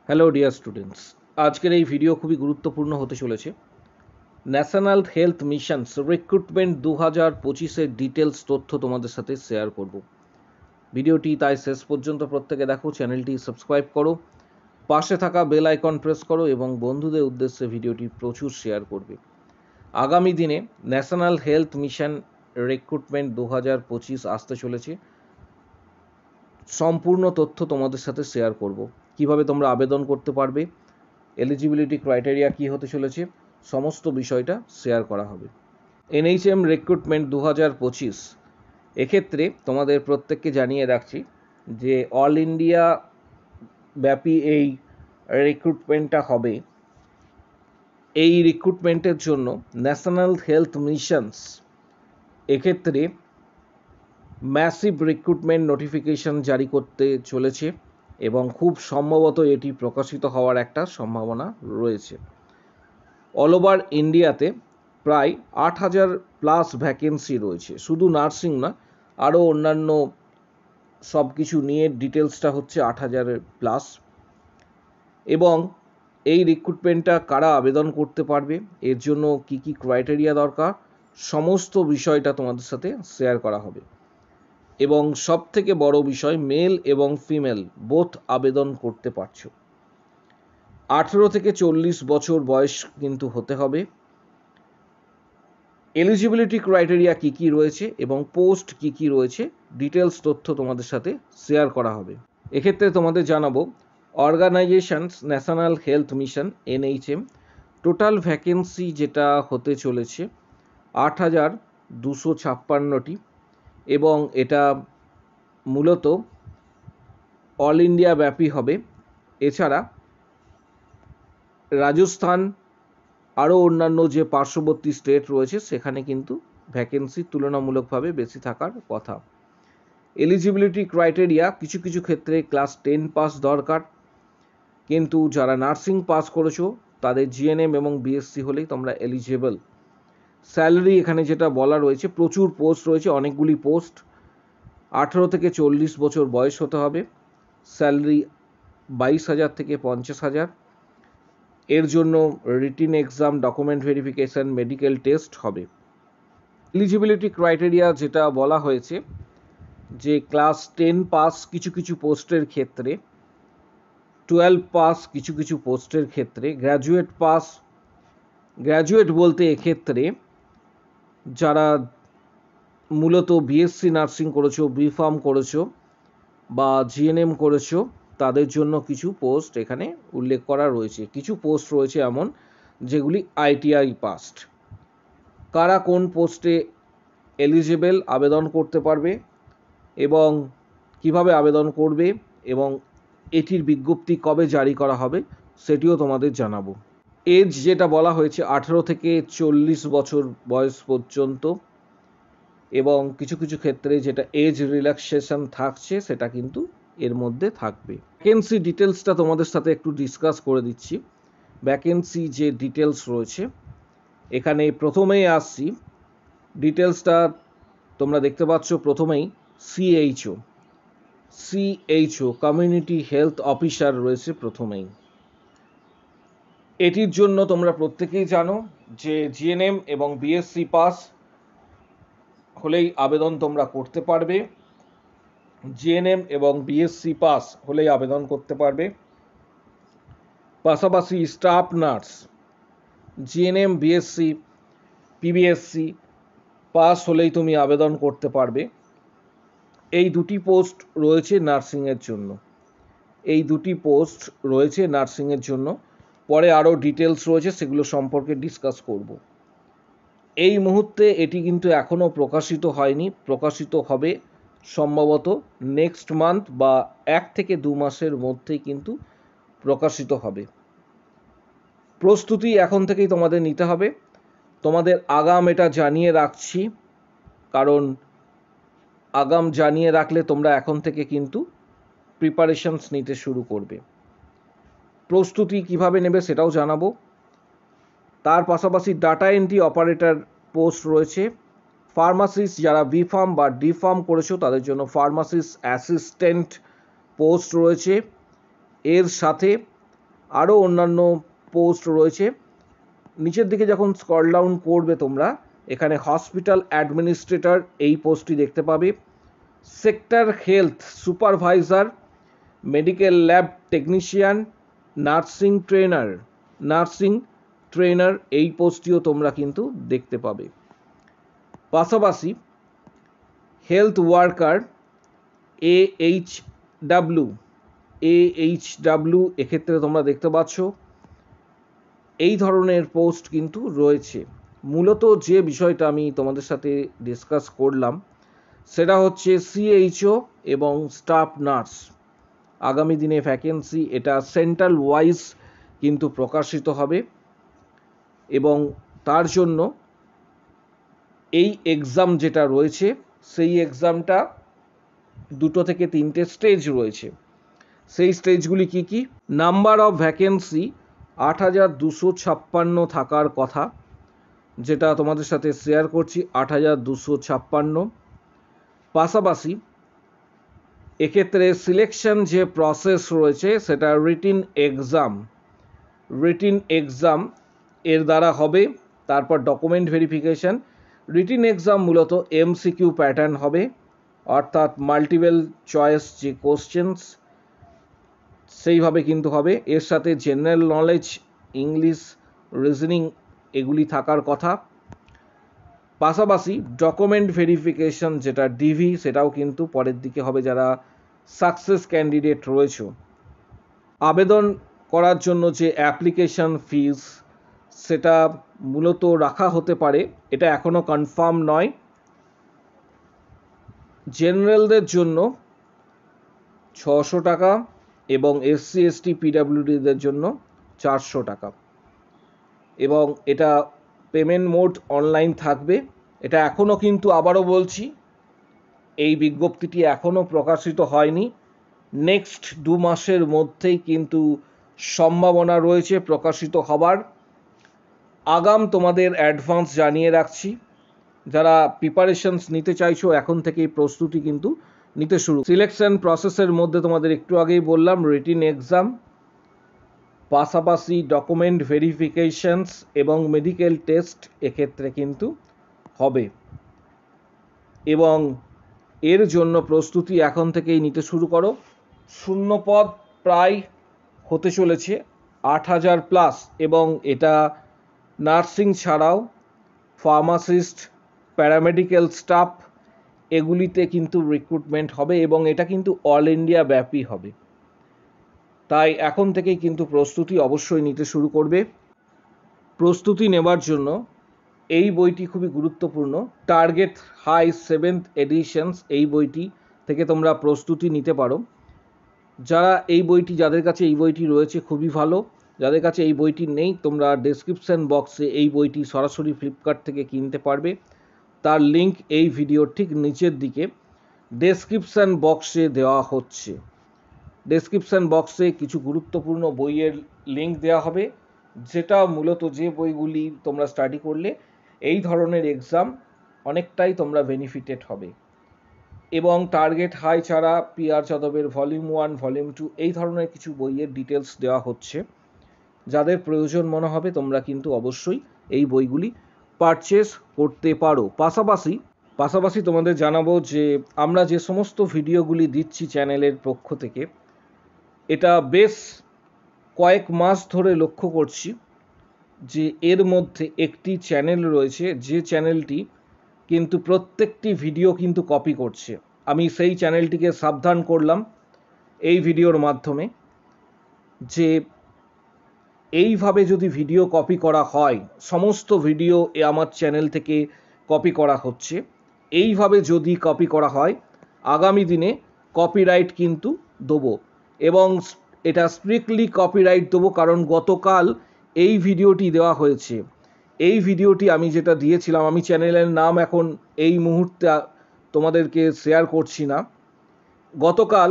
Hello dear students, আজকের এই video খুবই গুরুত্বপূর্ণ হতে চলেছে। ন্যাশনাল হেলথ মিশনস রিক্রুটমেন্ট 2025-এর ডিটেলস তথ্য তোমাদের সাথে শেয়ার করব। ভিডিওটি তাই শেষ পর্যন্ত প্রত্যেকে দেখো, চ্যানেলটি সাবস্ক্রাইব করো, পাশে থাকা বেল আইকন প্রেস করো এবং বন্ধুদের উদ্দেশ্যে ভিডিওটি প্রচুর শেয়ার করবে। আগামী দিনে ন্যাশনাল হেলথ মিশন রিক্রুটমেন্ট 2025 আসতে চলেছে। সম্পূর্ণ তথ্য তোমাদের সাথে শেয়ার করব। কিভাবে তোমরা আবেদন করতে পারবে, এলিজিবিলিটি ক্রাইটেরিয়া কী হতে চলেছে, সমস্ত বিষয়টা শেয়ার করা হবে। এনএইচএম রিক্রুটমেন্ট 2025 এক্ষেত্রে তোমাদের প্রত্যেককে জানিয়ে রাখছি যে অল ইন্ডিয়া ব্যাপী এই রিক্রুটমেন্টটা হবে। এই রিক্রুটমেন্টের জন্য ন্যাশনাল হেলথ মিশনস এক্ষেত্রে ম্যাসিভ রিক্রুটমেন্ট নোটিফিকেশন জারি করতে চলেছে এবং খুব সম্ভবত এটি প্রকাশিত হওয়ার একটা সম্ভাবনা রয়েছে। অল ওভার ইন্ডিয়াতে প্রায় 8,000+ ভ্যাকেন্সি রয়েছে। শুধু নার্সিং না, আরও অন্যান্য সব কিছু নিয়ে ডিটেলসটা হচ্ছে 8,000+। এবং এই রিক্রুটমেন্টটা কারা আবেদন করতে পারবে, এর জন্য কি কি ক্রাইটেরিয়া দরকার, সমস্ত বিষয়টা তোমাদের সাথে শেয়ার করা হবে। এবং সব থেকে বড় বিষয়, মেল এবং ফিমেল বোথ আবেদন করতে পারছো। 18 থেকে 40 বছর বয়স কিন্তু হতে হবে। এলিজিবিলিটি ক্রাইটেরিয়া কী কী রয়েছে এবং পোস্ট কী কী রয়েছে, ডিটেলস তথ্য তোমাদের সাথে শেয়ার করা হবে। এক্ষেত্রে তোমাদের জানাবো, organisations national health mission NHM total vacancy যেটা হতে চলেছে 8,256টি এবং এটা মূলত অল ইন্ডিয়া ব্যাপী হবে। এছাড়া রাজস্থান, আরও অন্যান্য যে পার্শ্ববর্তী স্টেট রয়েছে সেখানে কিন্তু ভ্যাকেন্সি তুলনামূলকভাবে বেশি থাকার কথা। এলিজিবিলিটি ক্রাইটেরিয়া কিছু কিছু ক্ষেত্রে ক্লাস 10 পাস দরকার, কিন্তু যারা নার্সিং পাস করেছো তাদের জিএনএম এবং বিএসসি হলেই তোমরা এলিজিবল। স্যালারি এখানে যেটা বলা রয়েছে, প্রচুর পোস্ট রয়েছে, অনেকগুলি পোস্ট। 18 থেকে 40 বছর বয়স হতে হবে। স্যালারি 22,000 থেকে 50,000। এর জন্য written exam, document verification, medical test হবে। এলিজিবিলিটি ক্রাইটেরিয়া যেটা বলা হয়েছে যে ক্লাস 10 পাস কিছু কিছু পোস্টের ক্ষেত্রে, 12 পাস কিছু কিছু পোস্টের ক্ষেত্রে, গ্র্যাজুয়েট পাস। গ্র্যাজুয়েট বলতে এক্ষেত্রে যারা মূলত বিএসসি নার্সিং করেছো, বিফার্ম করেছো বা জিএনএম করেছো তাদের জন্য কিছু পোস্ট এখানে উল্লেখ করা রয়েছে। কিছু পোস্ট রয়েছে এমন যেগুলি আইটিআই পাস্ট। কারা কোন পোস্টে এলিজিবল আবেদন করতে পারবে এবং কিভাবে আবেদন করবে এবং এটির বিজ্ঞপ্তি কবে জারি করা হবে সেটিও তোমাদের জানাবো। এজ যেটা বলা হয়েছে 18 থেকে 40 বছর বয়স পর্যন্ত, এবং কিছু কিছু ক্ষেত্রে যেটা এজ রিল্যাক্সেশন থাকছে সেটা কিন্তু এর মধ্যে থাকবে। ভ্যাকেন্সি ডিটেলসটা তোমাদের সাথে একটু ডিসকাস করে দিচ্ছি। ভ্যাকেন্সি যে ডিটেলস রয়েছে এখানে প্রথমেই আসছি, ডিটেলসটা তোমরা দেখতে পাচ্ছ প্রথমেই সিএইচও কমিউনিটি হেলথ অফিসার রয়েছে প্রথমেই। এটির জন্য তোমরা প্রত্যেকেই জানো যে জিএনএম এবং বিএসসি পাস হলেই আবেদন তোমরা করতে পারবে। জিএনএম এবং বিএসসি পাস হলেই আবেদন করতে পারবে। পাশাপাশি staff nurse GNM, BSc, PBSC pass হলেই তুমি আবেদন করতে পারবে। এই দুটি পোস্ট রয়েছে নার্সিংয়ের জন্য। এই দুটি পোস্ট রয়েছে নার্সিংয়ের জন্য। পরে আরও ডিটেলস রয়েছে, সেগুলো সম্পর্কে ডিসকাস করব। এই মুহূর্তে এটি কিন্তু এখনও প্রকাশিত হয়নি, প্রকাশিত হবে সম্ভবত নেক্সট মান্থ বা 1 থেকে 2 মাসের মধ্যেই কিন্তু প্রকাশিত হবে। প্রস্তুতি এখন থেকেই তোমাদের নিতে হবে। তোমাদের আগাম এটা জানিয়ে রাখছি, কারণ আগাম জানিয়ে রাখলে তোমরা এখন থেকে কিন্তু প্রিপারেশনস নিতে শুরু করবে। প্রস্তুতি কিভাবে নেবে সেটাও জানাবো। তার পাশাপাশি ডাটা এন্ট্রি অপারেটর পোস্ট রয়েছে। ফার্মাসিস্ট যারা বিফার্ম বা ডিফার্ম করেছো তাদের জন্য ফার্মাসিস্ট অ্যাসিস্ট্যান্ট পোস্ট রয়েছে। এর সাথে আরও অন্যান্য পোস্ট রয়েছে। নিচের দিকে যখন স্ক্রল ডাউন করবে তোমরা, এখানে হসপিটাল অ্যাডমিনিস্ট্রেটর এই পোস্টটি দেখতে পাবে, sector health supervisor, medical lab technician, nursing trainer এই পোস্টটিও তোমরা কিন্তু দেখতে পাবে। পাশাপাশি হেলথ ওয়ার্কার AHW এক্ষেত্রে তোমরা দেখতে পাচ্ছ এই ধরনের পোস্ট কিন্তু রয়েছে। মূলত যে বিষয়টা আমি তোমাদের সাথে ডিসকাস করলাম সেটা হচ্ছে CHO এবং স্টাফ নার্স আগামী দিনে ভ্যাকেন্সি, এটা সেন্ট্রাল ওয়াইজ কিন্তু প্রকাশিত হবে এবং তার জন্য এই এক্সাম যেটা রয়েছে সেই এক্সামটা 2 থেকে 3টে স্টেজ রয়েছে। সেই স্টেজগুলি কি কি? নাম্বার অফ ভ্যাকেন্সি 8256 থাকার কথা, যেটা তোমাদের সাথে শেয়ার করছি 8256। পাশাপাশি এক্ষেত্রে সিলেকশন যে প্রসেস রয়েছে সেটা রিটিন এক্সাম এর দ্বারা হবে। তারপর ডকুমেন্ট ভেরিফিকেশন। রিটিন এক্সাম মূলত MCQ প্যাটার্ন হবে, অর্থাৎ মাল্টিপল চয়েস যে কোশ্চেন্স সেইভাবে কিন্তু হবে। এর সাথে জেনারেল নলেজ, ইংলিশ, রিজনিং এগুলি থাকার কথা। পাশাপাশি ডকুমেন্ট ভেরিফিকেশন যেটা DV সেটাও কিন্তু পরের দিকে হবে যারা সাকসেস ক্যান্ডিডেট রয়েছে। আবেদন করার জন্য যে অ্যাপ্লিকেশন ফিস সেটা মূলত রাখা হতে পারে, এটা এখনও কনফার্ম নয়। জেনারেলদের জন্য 600 টাকা এবং SC ST PWDদের জন্য 400 টাকা, এবং এটা পেমেন্ট মোড অনলাইন থাকবে। এটা এখনও কিন্তু আবারও বলছি এই বিজ্ঞপ্তিটি এখনও প্রকাশিত হয়নি। নেক্সট 2 মাসের মধ্যেই কিন্তু সম্ভাবনা রয়েছে প্রকাশিত হবার। আগাম তোমাদের অ্যাডভান্স জানিয়ে রাখছি, যারা প্রিপারেশনস নিতে চাইছো এখন থেকেই প্রস্তুতি কিন্তু নিতে শুরু। সিলেকশন প্রসেসের মধ্যে তোমাদের একটু আগেই বললাম রিটিন এক্সাম, পাশাপাশি ডকুমেন্ট ভেরিফিকেশনস এবং মেডিকেল টেস্ট এক্ষেত্রে কিন্তু হবে, এবং এর জন্য প্রস্তুতি এখন থেকেই নিতে শুরু করো। শূন্যপদ প্রায় হতে চলেছে 8000+, এবং এটা নার্সিং ছাড়াও ফার্মাসিস্ট, প্যারামেডিক্যাল স্টাফ এগুলিতে কিন্তু রিক্রুটমেন্ট হবে, এবং এটা কিন্তু অল ইন্ডিয়া ব্যাপী হবে। তাই এখন থেকেই কিন্তু প্রস্তুতি অবশ্যই নিতে শুরু করবে। প্রস্তুতি নেবার জন্য এই বইটি খুবই গুরুত্বপূর্ণ, টার্গেট হাই 7th এডিশনস এই বইটি থেকে তোমরা প্রস্তুতি নিতে পারো। যাদের কাছে এই বইটি রয়েছে খুবই ভালো, যাদের কাছে এই বইটি নেই তোমরা ডেসক্রিপশন বক্সে এই বইটি সরাসরি ফ্লিপকার্ট থেকে কিনতে পারবে। তার লিঙ্ক এই ভিডিওর ঠিক নিচের দিকে ডেসক্রিপশন বক্সে দেওয়া হচ্ছে। ডেসক্রিপশন বক্সে কিছু গুরুত্বপূর্ণ বইয়ের লিঙ্ক দেওয়া হবে, যেটা মূলত যে বইগুলি তোমরা স্টাডি করলে এই ধরনের এক্সাম অনেকটাই তোমরা বেনিফিটেড হবে। এবং টার্গেট হাই ছাড়া PR যাদবের ভলিউম 1, ভলিউম 2 এই ধরনের কিছু বইয়ের ডিটেলস দেওয়া হচ্ছে। যাদের প্রয়োজন মনে হবে তোমরা কিন্তু অবশ্যই এই বইগুলি পারচেস করতে পারো। পাশাপাশি তোমাদের জানাবো যে আমরা যে সমস্ত ভিডিওগুলি দিচ্ছি চ্যানেলের পক্ষ থেকে, এটা বেশ কয়েক মাস ধরে লক্ষ্য করছি যে এর মধ্যে একটি চ্যানেল রয়েছে যে চ্যানেলটি কিন্তু প্রত্যেকটি ভিডিও কিন্তু কপি করছে। আমি সেই চ্যানেলটিকে সাবধান করলাম এই ভিডিওর মাধ্যমে যে এইভাবে যদি ভিডিও কপি করা হয়, সমস্ত ভিডিও আমার চ্যানেল থেকে কপি করা হচ্ছে, এইভাবে যদি কপি করা হয় আগামী দিনে কপিরাইট কিন্তু দেবো, এবং এটা স্ট্রিক্টলি কপিরাইট দেবো। কারণ গতকাল এই ভিডিওটি দেওয়া হয়েছে, এই ভিডিওটি আমি যেটা দিয়েছিলাম, আমি চ্যানেলের নাম এখন এই মুহূর্তে তোমাদেরকে শেয়ার করছি না। গতকাল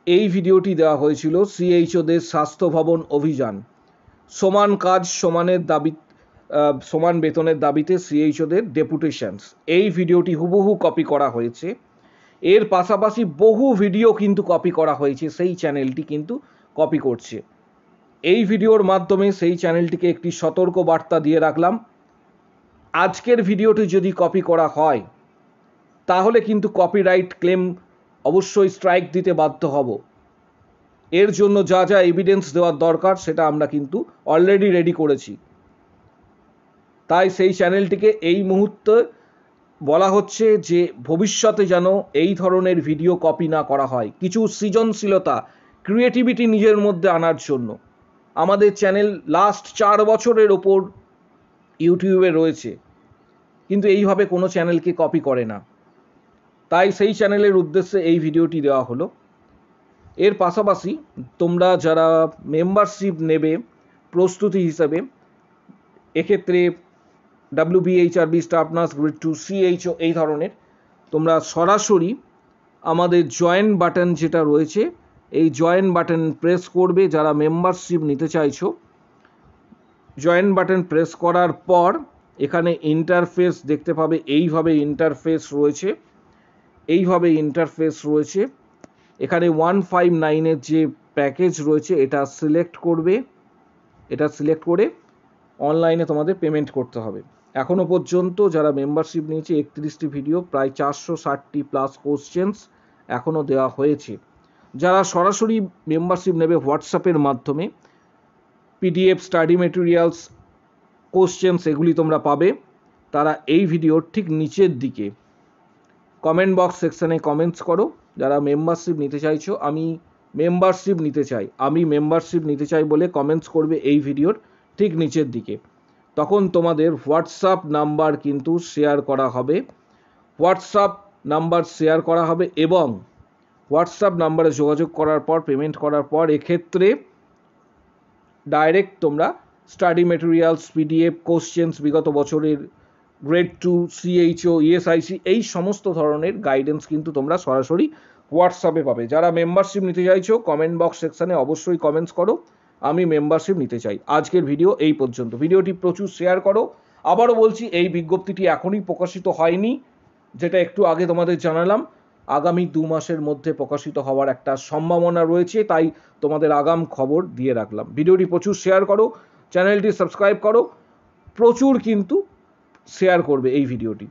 এই ভিডিওটি দেওয়া হয়েছিল CHOদের স্বাস্থ্য ভবন অভিযান, সমান কাজ সমান বেতনের দাবিতে CHOদের ডেপুটেশনস, এই ভিডিওটি হুবহু কপি করা হয়েছে। এর পাশাপাশি বহু ভিডিও কিন্তু কপি করা হয়েছে, সেই চ্যানেলটি কিন্তু কপি করছে। এই ভিডিওর মাধ্যমে সেই চ্যানেলটিকে একটি সতর্ক বার্তা দিয়ে রাখলাম, আজকের ভিডিওটি যদি কপি করা হয় তাহলে কিন্তু কপিরাইট ক্লেম অবশ্যই স্ট্রাইক দিতে বাধ্য হব। এর জন্য যা যা এভিডেন্স দেওয়ার দরকার সেটা আমরা কিন্তু অলরেডি রেডি করেছি। তাই সেই চ্যানেলটিকে এই মুহূর্তে বলা হচ্ছে যে ভবিষ্যতে যেন এই ধরনের ভিডিও কপি না করা হয়। কিছু সৃজনশীলতা, ক্রিয়েটিভিটি নিজের মধ্যে আনার জন্য আমাদের চ্যানেল লাস্ট 4 বছরের ওপর ইউটিউবে রয়েছে, কিন্তু এইভাবে কোনো চ্যানেলকে কপি করে না। তাই সেই চ্যানেলের উদ্দেশ্যে এই ভিডিওটি দেওয়া হলো। এর পাশাপাশি তোমরা যারা মেম্বারশিপ নেবে প্রস্তুতি হিসাবে, এক্ষেত্রে WBHRB staff nurse grade 2 CHO এই ধরনের, তোমরা সরাসরি আমাদের জয়েন বাটন যেটা রয়েছে এই জয়েন বাটন প্রেস করবে। যারা মেম্বারশিপ নিতে চাইছো, জয়েন বাটন প্রেস করার পর এখানে ইন্টারফেস দেখতে পাবে। এইভাবে ইন্টারফেস রয়েছে। এখানে 159-এর যে প্যাকেজ রয়েছে এটা সিলেক্ট করে অনলাইনে তোমাদের পেমেন্ট করতে হবে। এখনো পর্যন্ত যারা মেম্বারশিপ নিয়েছে 31টি ভিডিও, প্রায় 460টি প্লাস কোশ্চেন্স এখনো দেওয়া হয়েছে। যারা সরাসরি মেম্বারশিপ নেবে হোয়াটসঅ্যাপের মাধ্যমে, PDF, স্টাডি মেটেরিয়ালস, কোশ্চেন্স এগুলি তোমরা পাবে। তারা এই ভিডিওর ঠিক নিচের দিকে কমেন্ট বক্স সেকশানে কমেন্টস করো। যারা মেম্বারশিপ নিতে চাইছো, আমি মেম্বারশিপ নিতে চাই বলে কমেন্টস করবে এই ভিডিওর ঠিক নিচের দিকে। তখন তোমাদের হোয়াটসঅ্যাপ নাম্বার কিন্তু শেয়ার করা হবে এবং হোয়াটসঅ্যাপ নাম্বারে যোগাযোগ করার পর, পেমেন্ট করার পর এক্ষেত্রে ডাইরেক্ট তোমরা স্টাডি মেটেরিয়ালস, PDF, কোশ্চেন্স, বিগত বছরের গ্রেড 2 CHO, ESIC এই সমস্ত ধরনের গাইডেন্স কিন্তু তোমরা সরাসরি হোয়াটসঅ্যাপে পাবে। যারা মেম্বারশিপ নিতে চাইছো কমেন্ট বক্স সেকশানে অবশ্যই কমেন্টস করো, আমি মেম্বারশিপ নিতে চাই। আজকের ভিডিও এই পর্যন্ত। ভিডিওটি প্রচুর শেয়ার করো। আবারও বলছি, এই বিজ্ঞপ্তিটি এখনই প্রকাশিত হয়নি, যেটা একটু আগে তোমাদের জানালাম। আগামী 2 মাসের মধ্যে প্রকাশিত হওয়ার একটা সম্ভাবনা রয়েছে, তাই তোমাদের আগাম খবর দিয়ে রাখলাম। ভিডিওটি প্রচুর শেয়ার করো, চ্যানেলটি সাবস্ক্রাইব করো, প্রচুর কিন্তু শেয়ার করবে এই ভিডিওটি।